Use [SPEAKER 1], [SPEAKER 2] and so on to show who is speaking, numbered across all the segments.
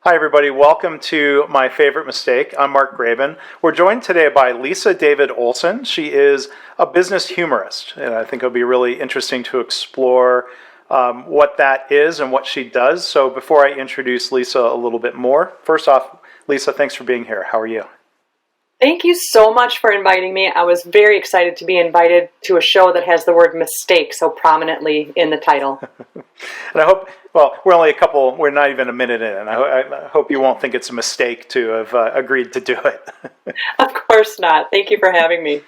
[SPEAKER 1] Hi, everybody. Welcome to My Favorite Mistake. I'm Mark Graben. We're joined today by Lisa David Olson. She is a business humorist, and I think it'll be really interesting to explore what that is and what she does. So before I introduce Lisa a little bit more, first off, Lisa, thanks for being here. How are you?
[SPEAKER 2] Thank you so much for inviting me. I was very excited to be invited to a show that has the word mistake so prominently in the title.
[SPEAKER 1] And I hope, well, we're not even a minute in, and I hope you won't think it's a mistake to have agreed to do it.
[SPEAKER 2] Of course not. Thank you for having me.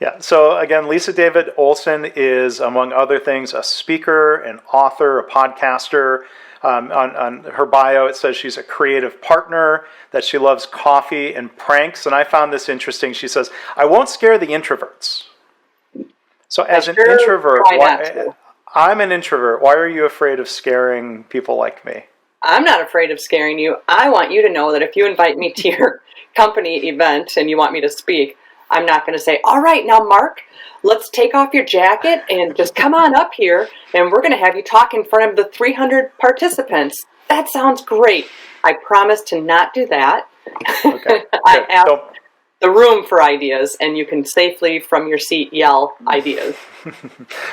[SPEAKER 1] Yeah, so again, Lisa David Olson is, among other things, a speaker, an author, a podcaster. On her bio, it says she's a creative partner, that she loves coffee and pranks. And I found this interesting. She says, I won't scare the introverts. So as an introvert, I'm an introvert. Why are you afraid of scaring people like me?
[SPEAKER 2] I'm not afraid of scaring you. I want you to know that if you invite me to your company event and you want me to speak, I'm not going to say, all right, now, Mark, let's take off your jacket and just come on up here, and we're going to have you talk in front of the 300 participants. That sounds great. I promise to not do that.
[SPEAKER 1] Okay.
[SPEAKER 2] I ask the room for ideas, and you can safely, from your seat, yell ideas.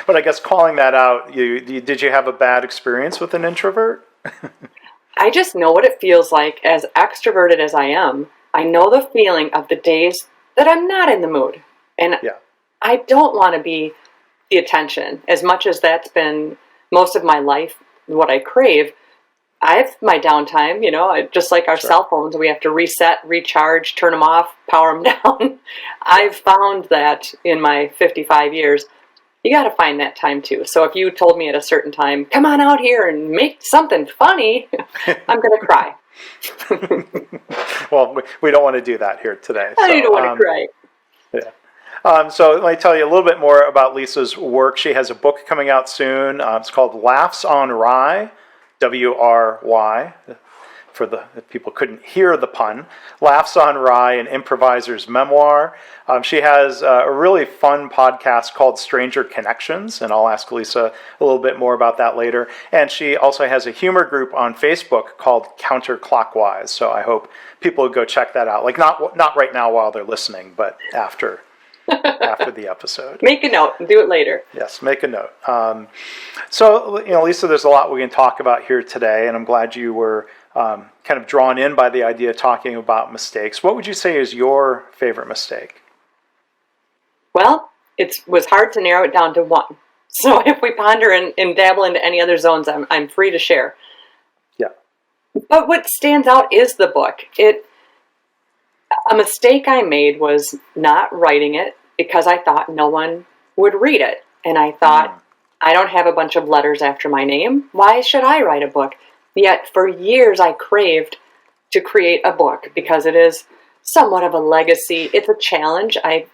[SPEAKER 1] But I guess calling that out, did you have a bad experience with an introvert?
[SPEAKER 2] I just know what it feels like. As extroverted as I am, I know the feeling of the days that I'm not in the mood. And yeah. I don't want to be the attention. As much as that's been most of my life, what I crave, I have my downtime, just like our cell phones. We have to reset, recharge, turn them off, power them down. I've found that in my 55 years, you got to find that time too. So if you told me at a certain time, come on out here and make something funny, I'm going to cry.
[SPEAKER 1] Well, we don't want to do that here today.
[SPEAKER 2] I don't want to cry.
[SPEAKER 1] Yeah. So let me tell you a little bit more about Lisa's work. She has a book coming out soon. It's called Laughs On Wry, W-R-Y, for the people who couldn't hear the pun. Laughs On Wry, an Improviser's Memoir. She has a really fun podcast called Stranger Connections, and I'll ask Lisa a little bit more about that later. And she also has a humor group on Facebook called Counterclockwise, so I hope people will go check that out. Like not right now while they're listening, but after the episode.
[SPEAKER 2] Make a note and do it later.
[SPEAKER 1] Yes, make a note. So, Lisa, there's a lot we can talk about here today, and I'm glad you were kind of drawn in by the idea of talking about mistakes. What would you say is your favorite mistake?
[SPEAKER 2] Well, it was hard to narrow it down to one. So if we ponder and dabble into any other zones, I'm free to share.
[SPEAKER 1] Yeah.
[SPEAKER 2] But what stands out is the book. A mistake I made was not writing it because I thought no one would read it. And I thought, I don't have a bunch of letters after my name. Why should I write a book? Yet for years I craved to create a book because it is somewhat of a legacy. It's a challenge. I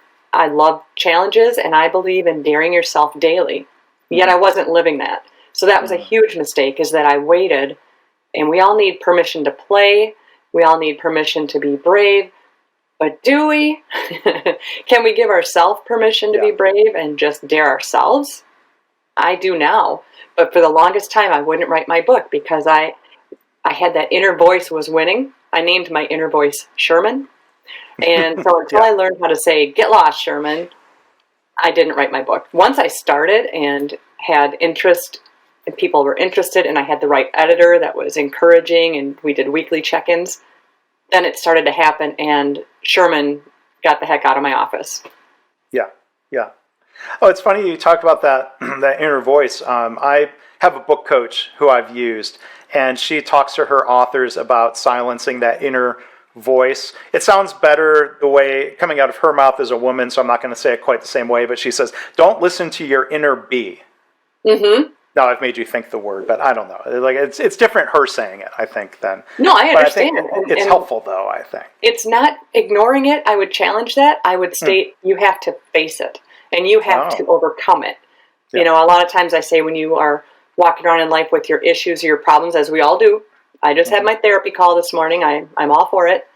[SPEAKER 2] love challenges, and I believe in daring yourself daily. Yet I wasn't living that. So that was a huge mistake, is that I waited. And we all need permission to play. We all need permission to be brave. But do we? Can we give ourselves permission to be brave and just dare ourselves? I do now. But for the longest time, I wouldn't write my book because I had that inner voice was winning. I named my inner voice Sherman. And so until I learned how to say, get lost, Sherman, I didn't write my book. Once I started and had interest, and people were interested, and I had the right editor that was encouraging, and we did weekly check-ins, then it started to happen, and Sherman got the heck out of my office.
[SPEAKER 1] Yeah. Oh, it's funny you talk about that inner voice. I have a book coach who I've used, and she talks to her authors about silencing that inner voice. It sounds better the way coming out of her mouth as a woman, so I'm not going to say it quite the same way, but she says, don't listen to your inner bee. Mm-hmm. Now I've made you think the word, but I don't know. Like it's different her saying it, I think, than.
[SPEAKER 2] No, I understand.
[SPEAKER 1] But I think it's helpful, though, I think.
[SPEAKER 2] It's not ignoring it. I would challenge that. I would state you have to face it, and you have to overcome it. Yeah. A lot of times I say when you are walking around in life with your issues or your problems, as we all do. I just had my therapy call this morning. I'm all for it.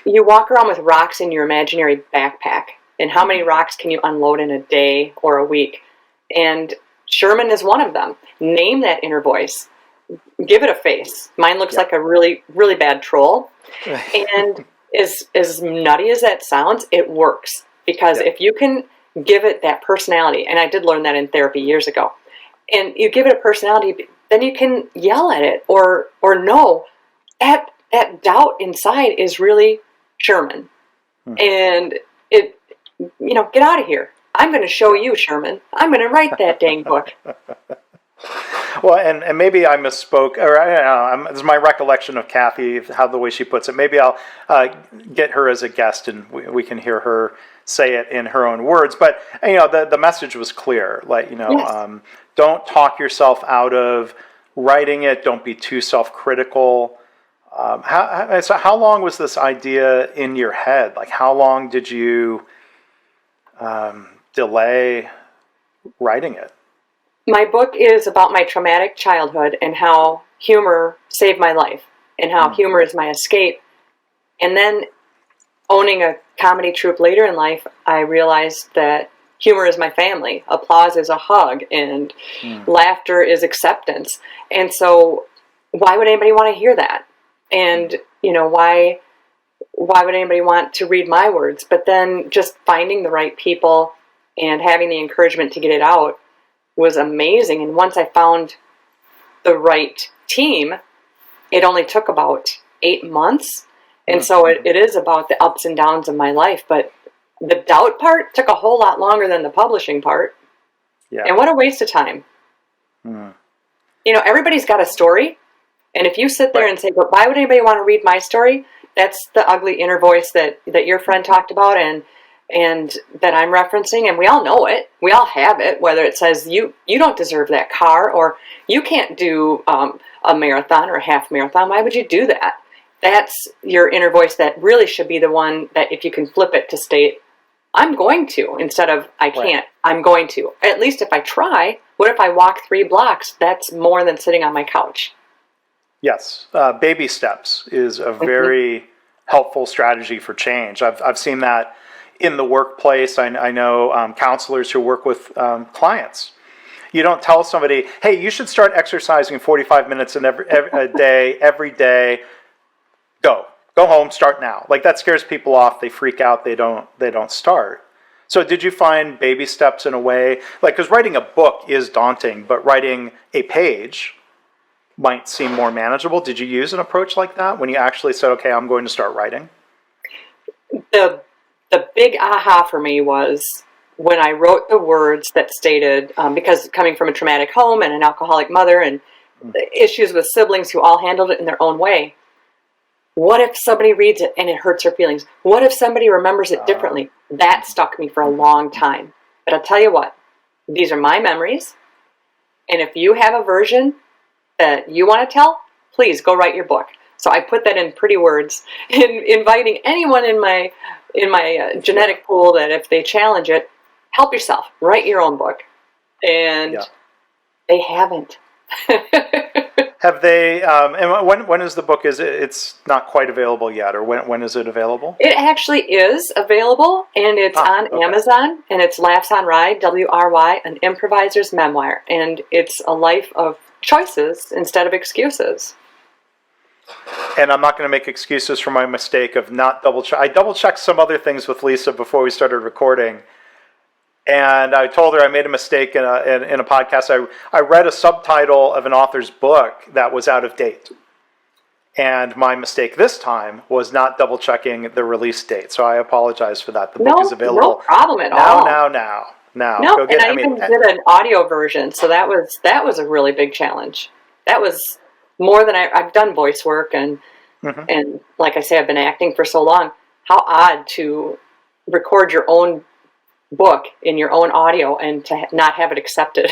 [SPEAKER 2] You walk around with rocks in your imaginary backpack. And how many rocks can you unload in a day or a week? And Sherman is one of them. Name that inner voice. give it a face. Mine looks like a really, really bad troll. And as nutty as that sounds, it works. Because if you can give it that personality, and I did learn that in therapy years ago, and you give it a personality, then you can yell at it or no. That doubt inside is really Sherman. And it, get out of here. I'm going to show you, Sherman. I'm going to write that dang book.
[SPEAKER 1] Well, and maybe I misspoke, or this is my recollection of Kathy, how the way she puts it. Maybe I'll get her as a guest, and we can hear her say it in her own words. But the message was clear. Like don't talk yourself out of writing it. Don't be too self-critical. How long was this idea in your head? Like, how long did you delay writing it?
[SPEAKER 2] My book is about my traumatic childhood and how humor saved my life and how humor is my escape. And then owning a comedy troupe later in life, I realized that humor is my family. Applause is a hug and laughter is acceptance. And so why would anybody want to hear that? And, why would anybody want to read my words? But then just finding the right people and having the encouragement to get it out was amazing. And once I found the right team, it only took about 8 months. And so it is about the ups and downs of my life. But the doubt part took a whole lot longer than the publishing part. Yeah. And what a waste of time. Everybody's got a story. And if you sit there and say, but why would anybody want to read my story? That's the ugly inner voice that your friend talked about and that I'm referencing, and we all know it. We all have it, whether it says you don't deserve that car, or you can't do a marathon or a half marathon. Why would you do that? That's your inner voice that really should be the one that if you can flip it to state, I'm going to, instead of I can't, I'm going to. At least if I try. What if I walk 3 blocks? That's more than sitting on my couch.
[SPEAKER 1] Yes. Baby steps is a very helpful strategy for change. I've seen that in the workplace. I know counselors who work with clients. You don't tell somebody, hey, you should start exercising 45 minutes every day. Go home, start now. Like, that scares people off. They freak out. They don't start. So did you find baby steps in a way, like, because writing a book is daunting, but writing a page might seem more manageable. Did you use an approach like that when you actually said, okay, I'm going to start writing?
[SPEAKER 2] The big aha for me was when I wrote the words that stated, because coming from a traumatic home and an alcoholic mother and the issues with siblings who all handled it in their own way, what if somebody reads it and it hurts their feelings? What if somebody remembers it differently? That stuck me for a long time. But I'll tell you what, these are my memories. And if you have a version that you want to tell, please go write your book. So I put that in pretty words, inviting anyone in my genetic pool that if they challenge it, help yourself, write your own book. And they haven't.
[SPEAKER 1] Have they, and when is the book, it's not quite available yet, or when is it available?
[SPEAKER 2] It actually is available, and it's on Amazon, and it's Laughs On Wry, W-R-Y, an improviser's memoir. And it's a life of choices instead of excuses.
[SPEAKER 1] And I'm not going to make excuses for my mistake of not I double-checked some other things with Lisa before we started recording. And I told her I made a mistake in a podcast. I read a subtitle of an author's book that was out of date. And my mistake this time was not double-checking the release date. So I apologize for that. The book is available.
[SPEAKER 2] No problem at all.
[SPEAKER 1] Now.
[SPEAKER 2] No, and I even did an audio version. So that was a really big challenge. That was more than I've done voice work. And like I say, I've been acting for so long. How odd to record your own book in your own audio and to not have it accepted.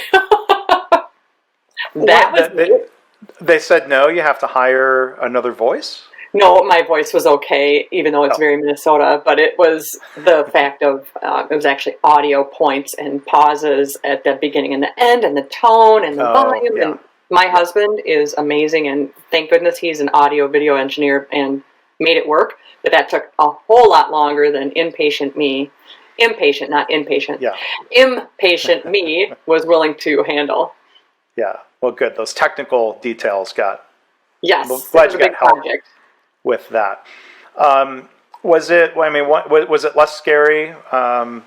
[SPEAKER 1] They said no, you have to hire another voice?
[SPEAKER 2] No, my voice was okay, even though it's very Minnesota, but it was the fact of, it was actually audio points and pauses at the beginning and the end and the tone and the volume. And my husband is amazing, and thank goodness he's an audio video engineer and made it work, but that took a whole lot longer than impatient, not inpatient. Yeah. Impatient me was willing to handle.
[SPEAKER 1] Yeah. Well, good. Those technical details got.
[SPEAKER 2] Yes,
[SPEAKER 1] Well,
[SPEAKER 2] it
[SPEAKER 1] glad
[SPEAKER 2] was
[SPEAKER 1] you
[SPEAKER 2] a big
[SPEAKER 1] got help
[SPEAKER 2] project.
[SPEAKER 1] with that. Was it? I mean, was it less scary to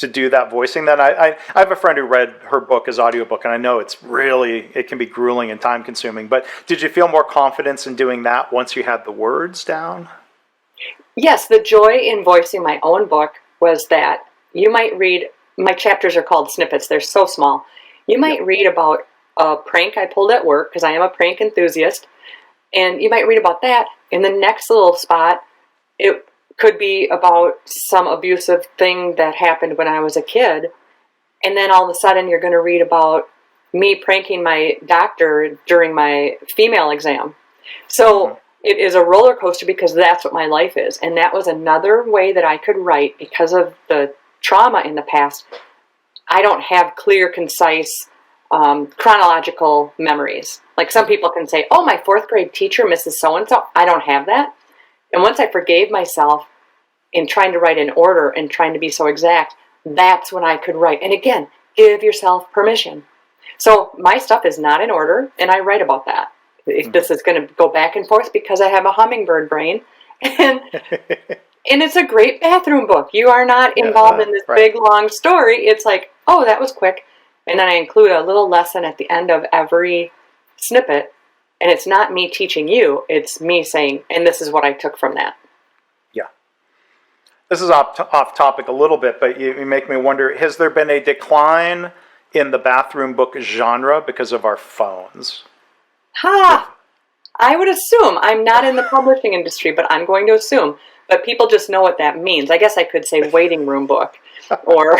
[SPEAKER 1] do that voicing? Then I have a friend who read her book as audiobook, and I know it can be grueling and time consuming. But did you feel more confidence in doing that once you had the words down?
[SPEAKER 2] Yes, the joy in voicing my own book was that you might read, my chapters are called snippets, they're so small. You might read about a prank I pulled at work, because I am a prank enthusiast, and you might read about that. In the next little spot, it could be about some abusive thing that happened when I was a kid. And then all of a sudden, you're going to read about me pranking my doctor during my female exam. So it is a roller coaster because that's what my life is. And that was another way that I could write because of the trauma in the past. I don't have clear, concise, chronological memories. Like some people can say, oh, my fourth grade teacher, Mrs. So-and-so. I don't have that. And once I forgave myself in trying to write in order and trying to be so exact, that's when I could write. And again, give yourself permission. So my stuff is not in order, and I write about that. This is going to go back and forth because I have a hummingbird brain. And and it's a great bathroom book. You are not involved in this big, long story. It's like, oh, that was quick. And then I include a little lesson at the end of every snippet. And it's not me teaching you. It's me saying, and this is what I took from that.
[SPEAKER 1] Yeah. This is off topic a little bit, but you make me wonder, has there been a decline in the bathroom book genre because of our phones?
[SPEAKER 2] I would assume. I'm not in the publishing industry, but I'm going to assume. But people just know what that means. I guess I could say waiting room book, or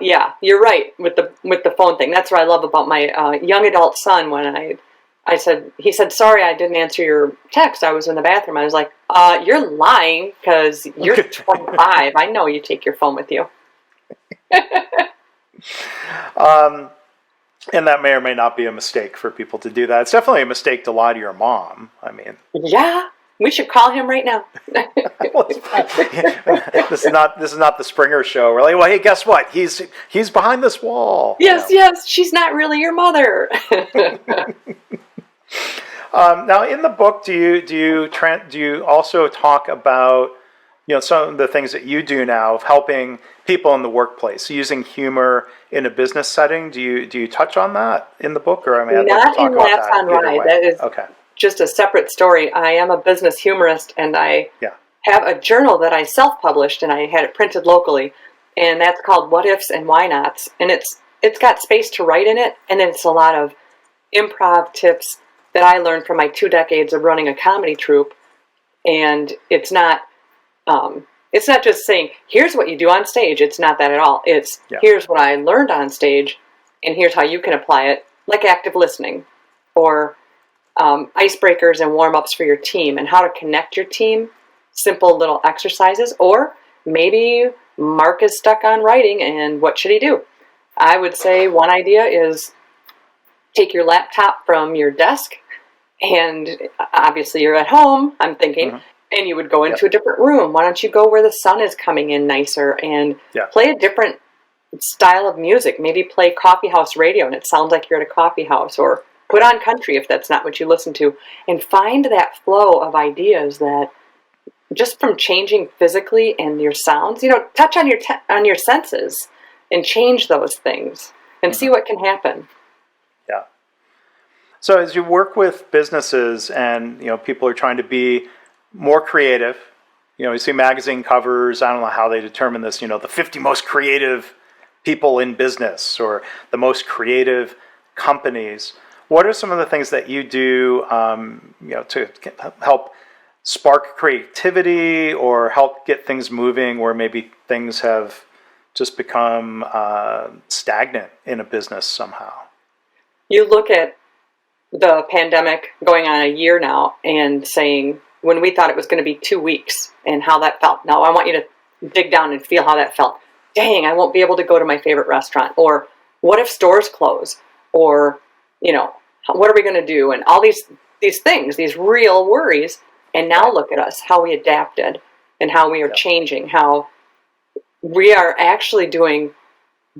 [SPEAKER 2] yeah, you're right with the phone thing. That's what I love about my young adult son. When he said, sorry, I didn't answer your text. I was in the bathroom. I was like, you're lying because you're 25. I know you take your phone with you.
[SPEAKER 1] And that may or may not be a mistake for people to do that. It's definitely a mistake to lie to your mom. I mean,
[SPEAKER 2] yeah, we should call him right now.
[SPEAKER 1] This is not the Springer show. We're like, well, hey, guess what? He's behind this wall.
[SPEAKER 2] Yes, she's not really your mother.
[SPEAKER 1] Now, in the book, do you also talk about some of the things that you do now of helping people in the workplace using humor in a business setting? Do you touch on that in the book, or I mean, I'd like to talk about
[SPEAKER 2] Laughs
[SPEAKER 1] that
[SPEAKER 2] On Wry. That is just a separate story. I am a business humorist, and I have a journal that I self-published, and I had it printed locally, and that's called What Ifs and Why Nots, and it's got space to write in it, and it's a lot of improv tips that I learned from my 2 decades of running a comedy troupe. And it's not just saying, here's what you do on stage. It's not that at all. It's here's what I learned on stage, and here's how you can apply it, like active listening, or icebreakers and warm-ups for your team, and how to connect your team, simple little exercises. Or maybe Mark is stuck on writing, and what should he do? I would say one idea is take your laptop from your desk, and obviously you're at home, I'm thinking, and you would go into a different room. Why don't you go where the sun is coming in nicer and play a different style of music? Maybe play coffee house radio and it sounds like you're at a coffee house, or put on country if that's not what you listen to, and find that flow of ideas that just from changing physically and your sounds, touch on your senses and change those things and see what can happen.
[SPEAKER 1] Yeah. So as you work with businesses and people are trying to be more creative, you see magazine covers. I don't know how they determine this. The 50 most creative people in business, or the most creative companies. What are some of the things that you do, to help spark creativity or help get things moving where maybe things have just become stagnant in a business somehow?
[SPEAKER 2] You look at the pandemic going on a year now and saying, when we thought it was going to be 2 weeks, and how that felt. Now I want you to dig down and feel how that felt. Dang, I won't be able to go to my favorite restaurant. Or what if stores close? Or, what are we going to do? And all these things, these real worries. And now look at us, how we adapted and how we are changing, how we are actually doing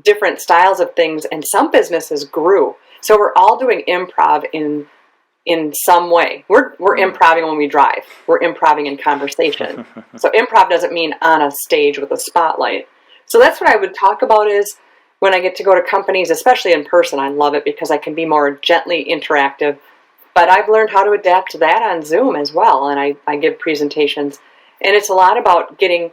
[SPEAKER 2] different styles of things, and some businesses grew. So we're all doing improv in some way. We're improving when we drive. We're improving in conversation. So improv doesn't mean on a stage with a spotlight. So that's what I would talk about is when I get to go to companies, especially in person, I love it because I can be more gently interactive. But I've learned how to adapt to that on Zoom as well. And I give presentations. And it's a lot about getting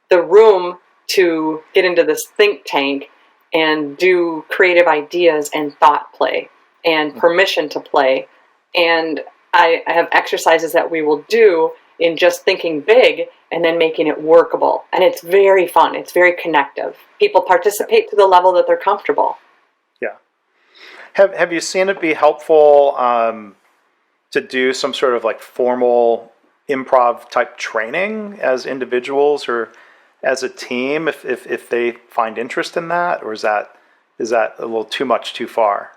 [SPEAKER 2] the room to get into this think tank and do creative ideas and thought play and permission to play. And I have exercises that we will do in just thinking big and then making it workable. And it's very fun. It's very connective. People participate to the level that they're comfortable.
[SPEAKER 1] Yeah. Have you seen it be helpful to do some sort of like formal improv type training as individuals or as a team if they find interest in that? Or is that a little too much too far?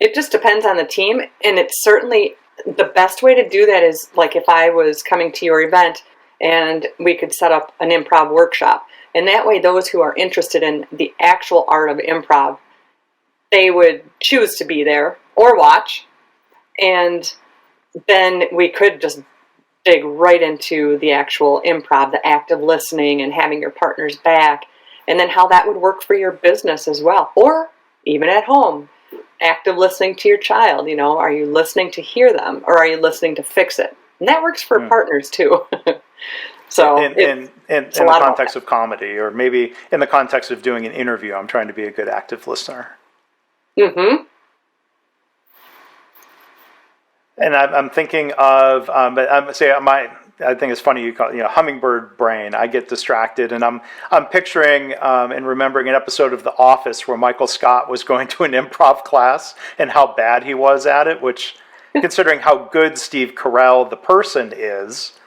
[SPEAKER 2] It just depends on the team, and it's certainly the best way to do that is like if I was coming to your event and we could set up an improv workshop, and that way those who are interested in the actual art of improv, they would choose to be there or watch, and then we could just dig right into the actual improv, the active listening and having your partners back, and then how that would work for your business as well, or even at home. Active listening to your child, are you listening to hear them or are you listening to fix it? And that works for partners too. So
[SPEAKER 1] in the context of comedy, or maybe in the context of doing an interview, I'm trying to be a good active listener. Mm-hmm. And I'm thinking of, I think it's funny you call it, hummingbird brain. I get distracted, and I'm picturing and remembering an episode of The Office where Michael Scott was going to an improv class and how bad he was at it. Which, considering how good Steve Carell, the person, is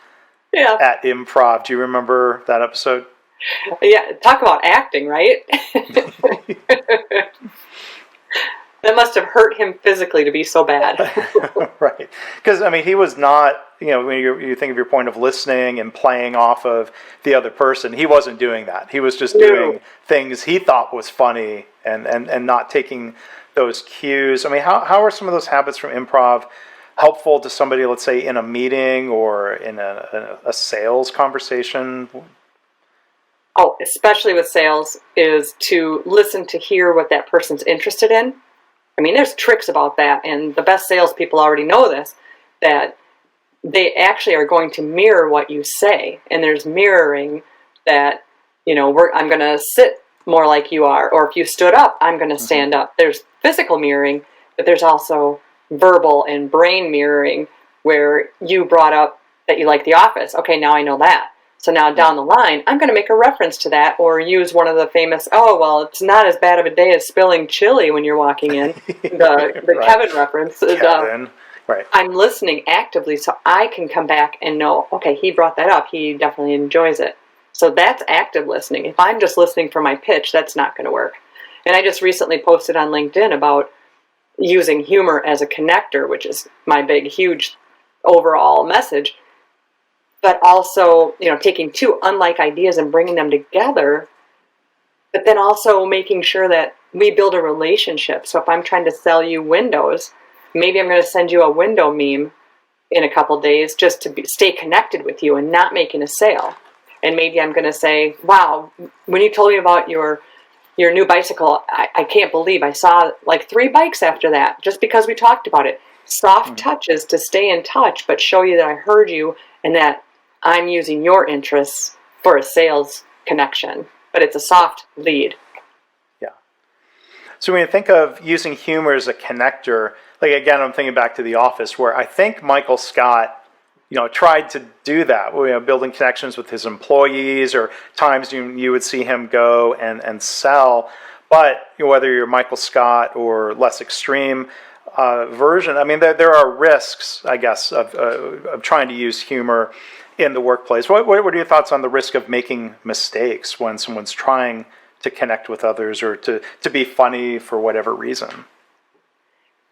[SPEAKER 1] at improv, do you remember that episode?
[SPEAKER 2] Yeah, talk about acting, right? That must have hurt him physically to be so bad.
[SPEAKER 1] Right. Because, he was not, when you think of your point of listening and playing off of the other person, he wasn't doing that. He was just doing things he thought was funny and not taking those cues. How are some of those habits from improv helpful to somebody, let's say, in a meeting or in a sales conversation?
[SPEAKER 2] Oh, especially with sales, is to listen to hear what that person's interested in. There's tricks about that, and the best salespeople already know this, that they actually are going to mirror what you say, and there's mirroring that, I'm going to sit more like you are, or if you stood up, I'm going to stand up. There's physical mirroring, but there's also verbal and brain mirroring, where you brought up that you like The Office. Okay, now I know that. So now down the line, I'm going to make a reference to that or use one of the famous, it's not as bad of a day as spilling chili when you're walking in, the right. Kevin reference.
[SPEAKER 1] Kevin, right.
[SPEAKER 2] I'm listening actively so I can come back and know, okay, he brought that up. He definitely enjoys it. So that's active listening. If I'm just listening for my pitch, that's not going to work. And I just recently posted on LinkedIn about using humor as a connector, which is my big, huge overall message. But also, taking two unlike ideas and bringing them together, but then also making sure that we build a relationship. So if I'm trying to sell you windows, maybe I'm going to send you a window meme in a couple days just to stay connected with you and not making a sale. And maybe I'm going to say, wow, when you told me about your new bicycle, I can't believe I saw like 3 bikes after that, just because we talked about it. Soft touches to stay in touch, but show you that I heard you and that I'm using your interests for a sales connection, but it's a soft lead.
[SPEAKER 1] Yeah. So when you think of using humor as a connector, like again, I'm thinking back to The Office, where I think Michael Scott, tried to do that, building connections with his employees, or times you would see him go and sell. But whether you're Michael Scott or less extreme version, there are risks, I guess, of trying to use humor in the workplace. What are your thoughts on the risk of making mistakes when someone's trying to connect with others or to be funny for whatever reason?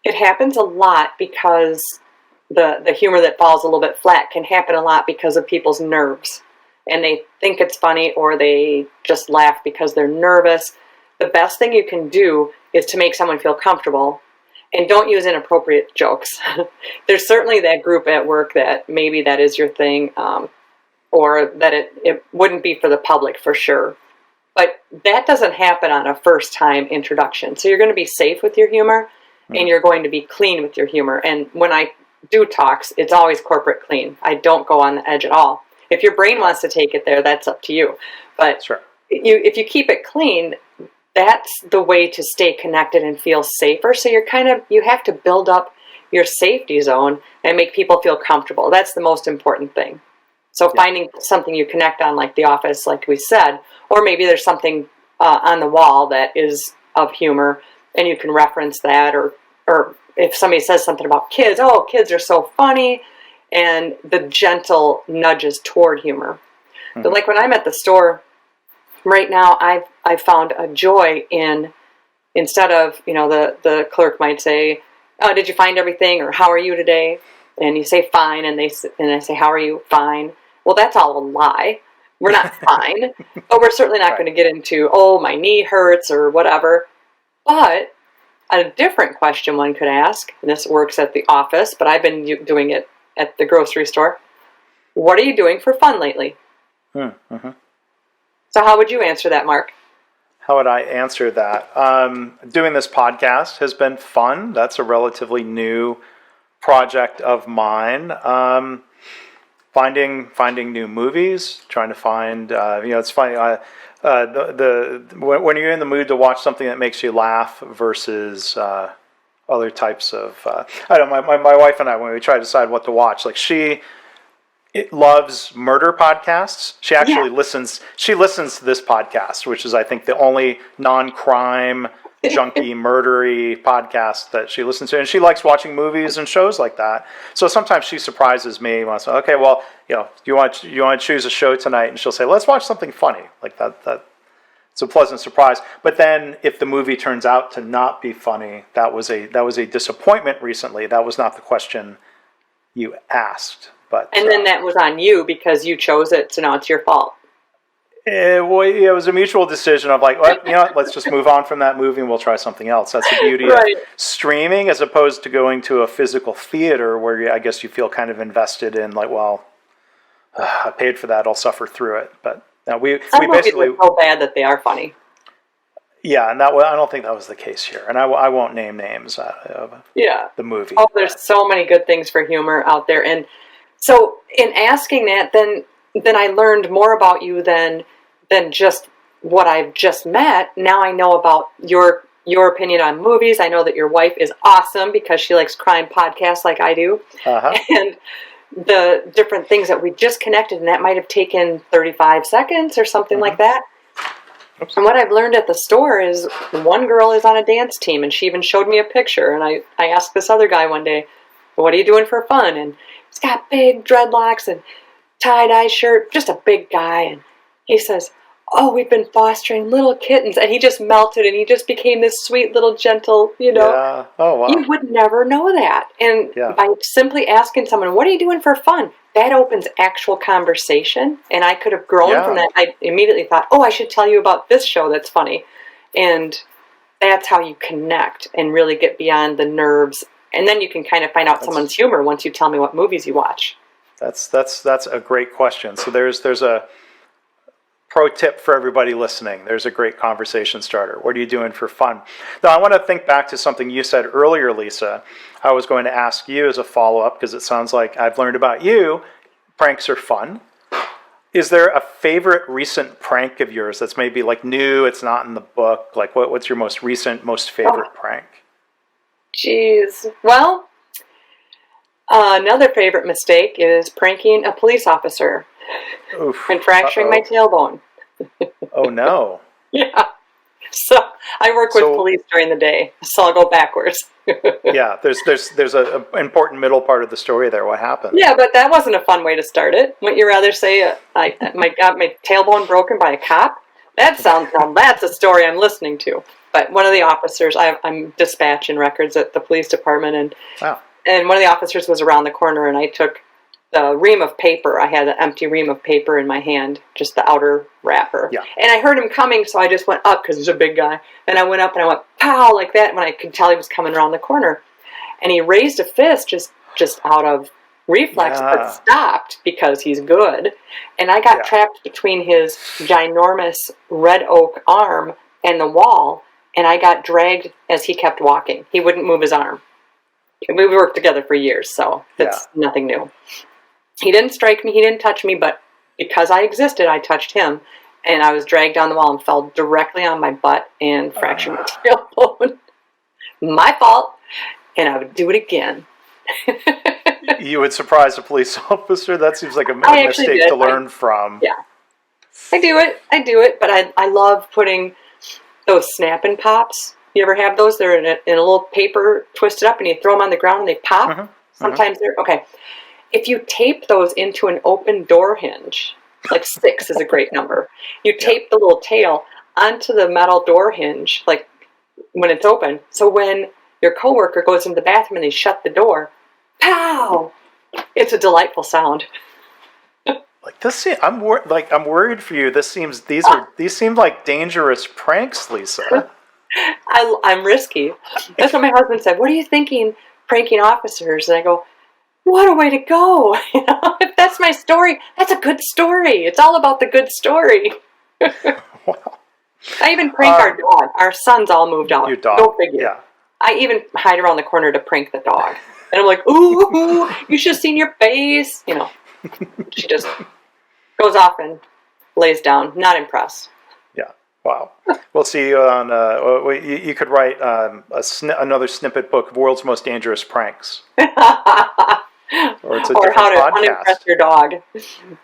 [SPEAKER 2] It happens a lot because the humor that falls a little bit flat can happen a lot because of people's nerves. And they think it's funny or they just laugh because they're nervous. the best thing you can do is to make someone feel comfortable, and don't use inappropriate jokes. There's certainly that group at work that maybe that is your thing, or that it wouldn't be for the public for sure. But that doesn't happen on a first-time introduction. So you're going to be safe with your humor, and you're going to be clean with your humor. And when I do talks, it's always corporate clean. I don't go on the edge at all. If your brain wants to take it there, that's up to you. But
[SPEAKER 1] Sure.
[SPEAKER 2] If you keep it clean, that's the way to stay connected and feel safer. So you have to build up your safety zone and make people feel comfortable. That's the most important thing. So finding something you connect on, like The Office, like we said, or maybe there's something on the wall that is of humor, and you can reference that, or if somebody says something about kids, oh, kids are so funny, and the gentle nudges toward humor. But like when I'm at the store right now, I've found a joy in, instead of, the clerk might say, oh, did you find everything, or how are you today? And you say fine, and I say, how are you? Fine. Well, that's all a lie. We're not fine, but we're certainly not going to get into, oh, my knee hurts or whatever. But a different question one could ask, and this works at the office, but I've been doing it at the grocery store. What are you doing for fun lately?
[SPEAKER 1] Mm-hmm.
[SPEAKER 2] So how would you answer that, Mark?
[SPEAKER 1] How would I answer that? Doing this podcast has been fun. That's a relatively new project of mine. Finding new movies, trying to find, it's funny, when you're in the mood to watch something that makes you laugh versus other types of, I don't know, my wife and I, when we try to decide what to watch, like she loves murder podcasts. She actually listens to this podcast, which is, I think, the only non-crime junky, murdery podcast that she listens to, and she likes watching movies and shows like that. So sometimes she surprises me. When I say, okay, well, you want to choose a show tonight, and she'll say, let's watch something funny like that. It's a pleasant surprise. But then, if the movie turns out to not be funny, that was a disappointment recently. That was not the question you asked. But
[SPEAKER 2] then that was on you because you chose it, so now it's your fault.
[SPEAKER 1] It was a mutual decision of like, well, let's just move on from that movie and we'll try something else. That's the beauty of streaming, as opposed to going to a physical theater where I guess you feel kind of invested in, like, well, I paid for that, I'll suffer through it. But we basically
[SPEAKER 2] are so bad that they are funny.
[SPEAKER 1] Yeah, and I don't think that was the case here. And I won't name names of the movie.
[SPEAKER 2] Oh, there's so many good things for humor out there. And so in asking that, then I learned more about you than just what I've just met. Now I know about your opinion on movies. I know that your wife is awesome because she likes crime podcasts like I do. And the different things that we just connected, and that might have taken 35 seconds or something like that. Oops. And what I've learned at the store is one girl is on a dance team, and she even showed me a picture. And I asked this other guy one day, what are you doing for fun? And he's got big dreadlocks and tie-dye shirt, just a big guy. And he says, oh, we've been fostering little kittens. And he just melted, and he just became this sweet little gentle,
[SPEAKER 1] Yeah. Oh, wow.
[SPEAKER 2] You would never know that. And by simply asking someone, what are you doing for fun? That opens actual conversation. And I could have grown from that. I immediately thought, oh, I should tell you about this show that's funny. And that's how you connect and really get beyond the nerves. And then you can kind of find out someone's humor once you tell me what movies you watch.
[SPEAKER 1] That's a great question. So there's a pro tip for everybody listening. There's a great conversation starter. What are you doing for fun? Now, I want to think back to something you said earlier, Lisa. I was going to ask you as a follow-up, because it sounds like I've learned about you. Pranks are fun. Is there a favorite recent prank of yours that's maybe like new, it's not in the book? Like what's your most recent, most favorite prank?
[SPEAKER 2] Jeez. Well, another favorite mistake is pranking a police officer.
[SPEAKER 1] Oof.
[SPEAKER 2] And fracturing my tailbone.
[SPEAKER 1] Oh, no.
[SPEAKER 2] Yeah. So I work with police during the day, so I'll go backwards.
[SPEAKER 1] Yeah, there's an important middle part of the story there. What happened?
[SPEAKER 2] Yeah, but that wasn't a fun way to start it. Wouldn't you rather say I got my tailbone broken by a cop? That's a story I'm listening to. But one of the officers, I'm dispatching records at the police department, and one of the officers was around the corner, and I took the ream of paper. I had an empty ream of paper in my hand, just the outer wrapper.
[SPEAKER 1] Yeah.
[SPEAKER 2] And I heard him coming, so I just went up because he's a big guy. And I went up and I went pow like that when I could tell he was coming around the corner. And he raised a fist just out of reflex, but stopped because he's good. And I got trapped between his ginormous red oak arm and the wall, and I got dragged as he kept walking. He wouldn't move his arm. We worked together for years, so that's nothing new. He didn't strike me, he didn't touch me, but because I existed, I touched him, and I was dragged down the wall and fell directly on my butt and fractured my tailbone. My fault, and I would do it again.
[SPEAKER 1] You would surprise a police officer? That seems like a mistake to learn from.
[SPEAKER 2] Yeah. I do it, but I love putting those Snap and Pops. You ever have those? They're in a little paper twisted up, and you throw them on the ground and they pop. Mm-hmm. Sometimes they're okay. If you tape those into an open door hinge, like 6 is a great number. You tape the little tail onto the metal door hinge, like when it's open. So when your coworker goes into the bathroom and they shut the door, pow! It's a delightful sound.
[SPEAKER 1] Like this, I'm worried for you. These seem like dangerous pranks, Lisa.
[SPEAKER 2] I'm risky. That's what my husband said. What are you thinking, pranking officers? And I go, what a way to go! If that's my story, that's a good story. It's all about the good story.
[SPEAKER 1] Wow.
[SPEAKER 2] I even prank our dog. Our sons all moved out.
[SPEAKER 1] Your dog.
[SPEAKER 2] Go figure.
[SPEAKER 1] Yeah.
[SPEAKER 2] I even hide around the corner to prank the dog. And I'm like, ooh, you should have seen your face. She just goes off and lays down. Not impressed.
[SPEAKER 1] Yeah. Wow. We'll see you on. You could write another snippet book of World's Most Dangerous Pranks. Or it's a different
[SPEAKER 2] how to
[SPEAKER 1] podcast.
[SPEAKER 2] unimpress your dog.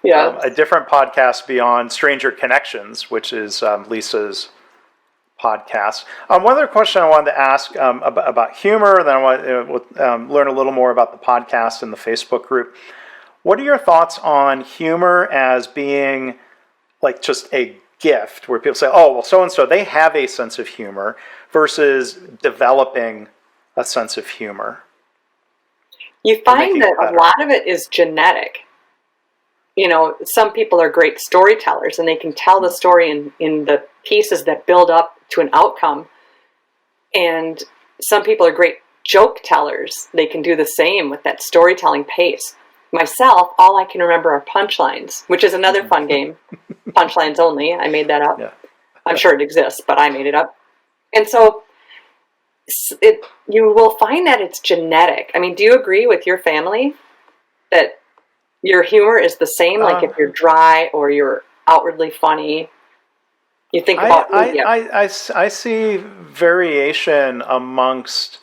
[SPEAKER 2] Yeah.
[SPEAKER 1] A different podcast beyond Stranger Connections, which is Lisa's podcast. One other question I wanted to ask about humor, then I want to learn a little more about the podcast and the Facebook group. What are your thoughts on humor as being like just a gift, where people say, oh, well, so-and-so, they have a sense of humor, versus developing a sense of humor?
[SPEAKER 2] You find that a lot of it is genetic. Some people are great storytellers, and they can tell the story in the pieces that build up to an outcome. And some people are great joke tellers. They can do the same with that storytelling pace. Myself, all I can remember are punchlines, which is another fun game. Punchlines only. I made that up. Yeah. I'm sure it exists, but I made it up. And so you will find that it's genetic. I mean, do you agree with your family that your humor is the same? Like if you're dry or you're outwardly funny, you think about
[SPEAKER 1] I see variation amongst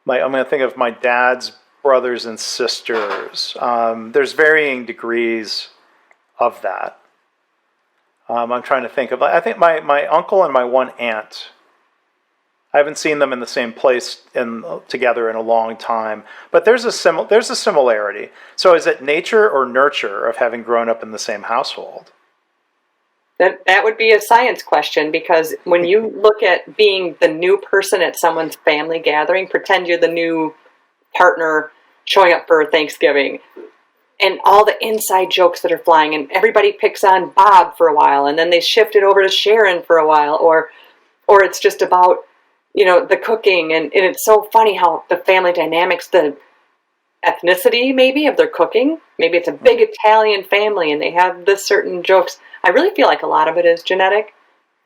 [SPEAKER 1] I'm going to think of my dad's brothers and sisters. There's varying degrees of that. I'm trying to think of. I think my uncle and my one aunt. I haven't seen them in the same place together in a long time, but there's a similarity. So is it nature or nurture of having grown up in the same household?
[SPEAKER 2] That would be a science question, because when you look at being the new person at someone's family gathering, pretend you're the new partner showing up for Thanksgiving, and all the inside jokes that are flying, and everybody picks on Bob for a while, and then they shift it over to Sharon for a while, or it's just about the cooking, and it's so funny how the family dynamics, the ethnicity maybe of their cooking, maybe it's a big Italian family and they have this certain jokes. I really feel like a lot of it is genetic.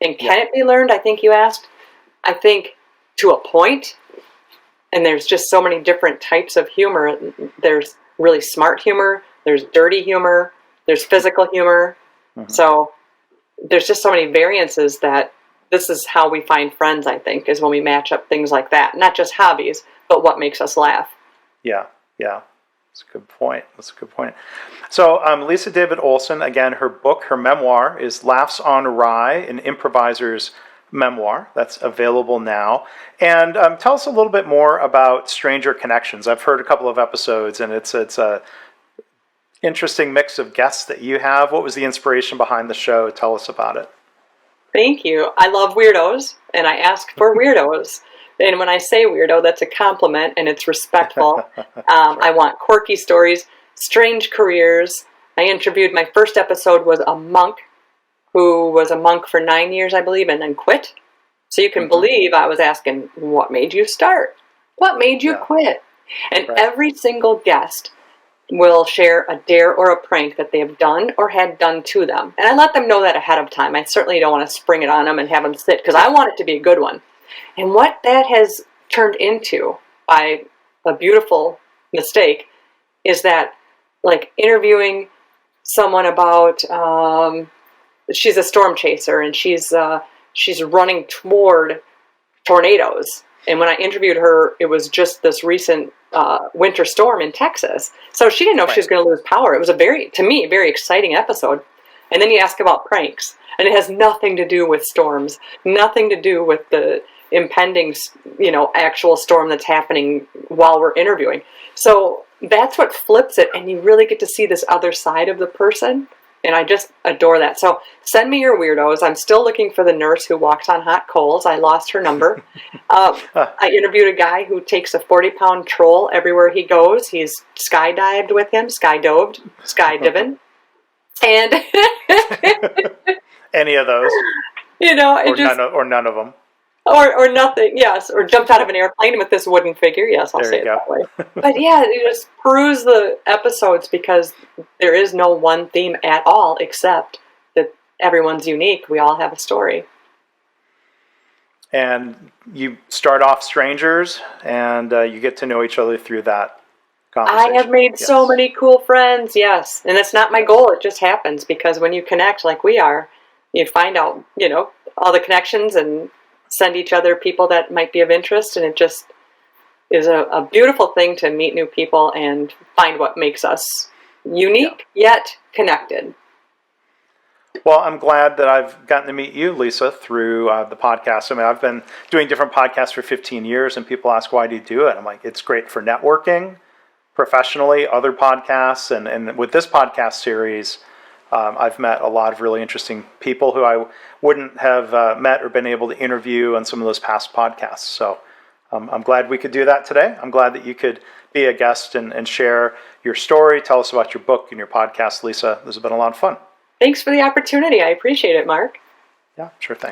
[SPEAKER 2] And can it be learned? I think you asked. I think to a point, and there's just so many different types of humor. There's really smart humor, there's dirty humor, there's physical humor. Mm-hmm. So there's just so many variances that this is how we find friends, I think, is when we match up things like that. Not just hobbies, but what makes us laugh.
[SPEAKER 1] Yeah. That's a good point. So Lisa David Olson, again, her book, her memoir, is Laughs On Wry, an Improviser's memoir. That's available now. And tell us a little bit more about Stranger Connections. I've heard a couple of episodes, and it's a interesting mix of guests that you have. What was the inspiration behind the show? Tell us about it.
[SPEAKER 2] Thank you. I love weirdos, and I ask for weirdos. And when I say weirdo, that's a compliment, and it's respectful. I want quirky stories. strange careers. I interviewed, my first episode was a monk who was a monk for 9 years, I believe, and then quit. So you can believe I was asking, what made you start? What made you quit? And every single guest will share a dare or a prank that they have done or had done to them. And I let them know that ahead of time. I certainly don't want to spring it on them and have them sit, because I want it to be a good one. And what that has turned into, by a beautiful mistake, is that, like, interviewing someone about, she's a storm chaser, and she's running toward tornadoes. And when I interviewed her, it was just this recent winter storm in Texas. So she didn't know if she was going to lose power. It was to me, very exciting episode. And then you ask about pranks, and it has nothing to do with storms, nothing to do with the impending, actual storm that's happening while we're interviewing. So that's what flips it, and you really get to see this other side of the person. And I just adore that. So send me your weirdos. I'm still looking for the nurse who walks on hot coals. I lost her number. I interviewed a guy who takes a 40-pound troll everywhere he goes. He's skydived with him, skydiving. And
[SPEAKER 1] any of those, or none of them.
[SPEAKER 2] Or nothing, yes. Or jumped out of an airplane with this wooden figure. Yes, I'll say it that way. But yeah, you just peruse the episodes, because there is no one theme at all, except that everyone's unique. We all have a story.
[SPEAKER 1] And you start off strangers, and you get to know each other through that conversation.
[SPEAKER 2] I have made so many cool friends, yes. And that's not my goal. It just happens, because when you connect like we are, you find out, all the connections and send each other people that might be of interest, and it just is a beautiful thing to meet new people and find what makes us unique yet connected.
[SPEAKER 1] Well, I'm glad that I've gotten to meet you, Lisa, through the podcast. I mean, I've been doing different podcasts for 15 years, and people ask, why do you do it? I'm like, it's great for networking professionally, other podcasts, and with this podcast series, I've met a lot of really interesting people who I wouldn't have met or been able to interview on some of those past podcasts. So I'm glad we could do that today. I'm glad that you could be a guest and share your story. Tell us about your book and your podcast, Lisa. This has been a lot of fun.
[SPEAKER 2] Thanks for the opportunity. I appreciate it, Mark.
[SPEAKER 1] Yeah, sure thing.